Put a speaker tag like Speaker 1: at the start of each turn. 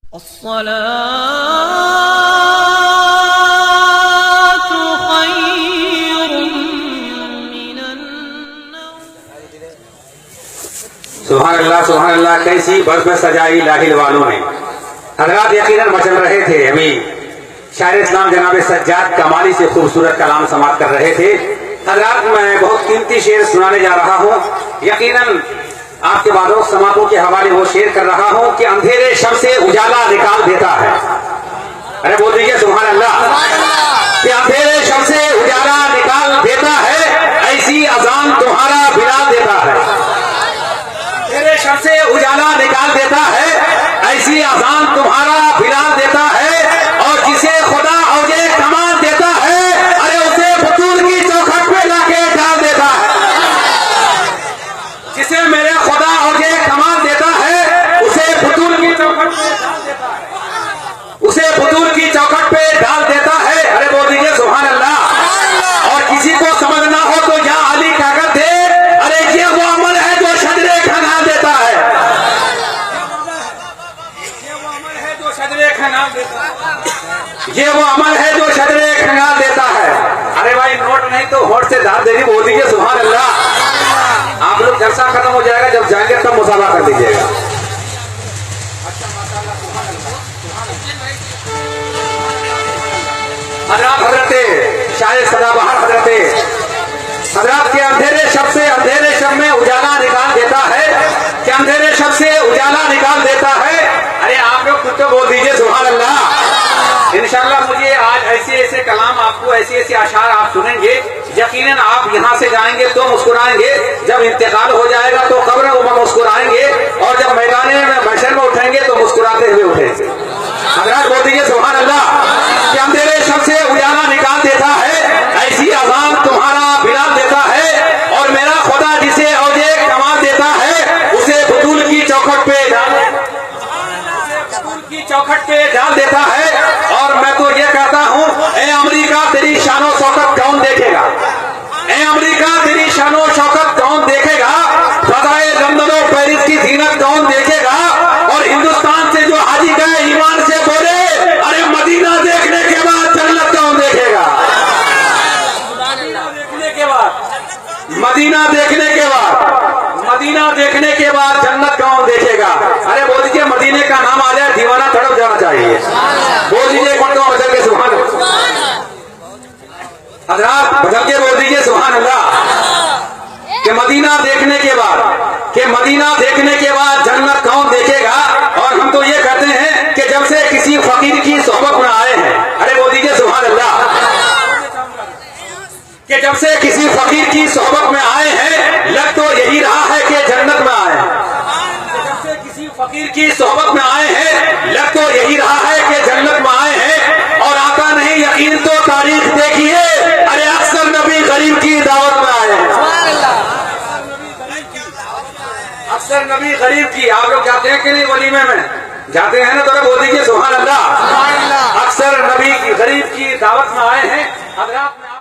Speaker 1: सुभान अल्लाह। कैसी बर्फ में सजाई लाहिल वालों ने। हजरात यकीनन बचन रहे थे। अभी शायर इस्लाम जनाब सज्जाद कमाली से खूबसूरत कलाम समाप्त कर रहे थे। हजरात मैं बहुत कीमती शेर सुनाने जा रहा हूँ। यकीनन आपके बादों समातों के हवाले वो शेर कर रहा हूँ कि अंधेरे शब से उजाला निकाल देता है। अरे बोल दीजिए सुभान अल्लाह। कि अंधेरे शब से उजाला निकाल देता है, ऐसी अजान तुम्हारा बिलाल देता है। अंधेरे शब से उजाला निकाल देता है, ऐसी अजान तुम्हारा बिलाल देता है। और जिसे खुदा औजे कमाल देता है, अरे उसे बतूल की चौखट पे लाके डाल देता है। जिसे मेरे खुदा औजे कमाल देता है, उसे बतूल की चौखट पे डाल देता है। उसे बतूल की चौखट पे डाल देता है। अरे बोल दीजिए सुभान अल्लाह। और किसी को समझना हो तो या अली कागज दे, अरे ये वो अमल है जो शजरे खंगाल देता है। ये वो अमल है जो शजरे खंगाल देता है। ये वो अमल है जो शजरे खंगाल देता है। अरे भाई नोट नहीं तो होठ से दाद देगी। बोल दीजिए सुभान अल्लाह। आप लोग जलसा खत्म हो जाएगा, जब जाएंगे तब मुसाफा कर दीजिएगा। हजरात हजरते शायर सदाबहार हजरते हजरात के अंधेरे शब से अंधेरे शब में उजाला निकाल देता है। कि अंधेरे शब से उजाला निकाल देता है। अरे आप लोग खुद तो बोल दीजिए सुभान अल्लाह। इंशाअल्लाह मुझे आज ऐसे ऐसे कलाम आपको ऐसे ऐसे अशार आप सुनेंगे। यकीनन आप यहाँ से जाएंगे तो मुस्कुराएंगे, जब इंतकाल हो जाएगा तो कब्र में मुस्कुराएंगे, और जब मैदान में महशर में उठेंगे तो मुस्कुराते हुए उठेंगे। हजरात बोल दीजिए सुभान अल्लाह। कि अंधेरे शब से उजाला निकाल देता है, ऐसी अजान तुम्हारा बिलाल देता है। और मेरा खुदा जिसे औजे कमाल देता है, उसे बतूल की चौखट पे चौखट पे डाल देता है। और मैं तो ये कहता हूँ, ए अमेरिका तेरी शानो शौकत कौन देखेगा? ए अमेरिका तेरी शानो शौकत कौन देखेगा? फजाए लंदन और पेरिस की जीनत कौन देखेगा? और हिंदुस्तान से जो हाजी गए ईमान से बोले, अरे मदीना देखने के बाद जन्नत कौन देखेगा? मदीना देखने के बाद जन्नत कौन देखेगा? अरे बोल दीजिए मदीने का नाम आ जाए दीवाना तड़प जाना चाहिए। बोल दीजिए बदल के सुभान हजरात, बदल के बोल दीजिए सुभान अल्लाह। कि मदीना देखने के बाद जन्नत कौन देखेगा? और हम तो ये कहते हैं कि जब से किसी फकीर की सोहबत में आए हैं, अरे बोल दीजिए सुभान अल्लाह। कि जब से किसी फकीर की सोहबत में आए हैं, लग तो यही रहा है कि जन्नत में आए हैं। जब से किसी फकीर की सोहबत में आए हैं, लग तो यही रहा है कि जन्नत में आए हैं। और आता नहीं यकीन तो तारीख देखिए, अरे अक्सर नबी गरीब की दावत में आए हैं। अक्सर नबी गरीब की। आप लोग जाते हैं कि नहीं वलीमे में? जाते हैं ना? तो बोल दीजिए सुभान अल्लाह। अक्सर नबी गरीब की दावत में आए हैं। हजरात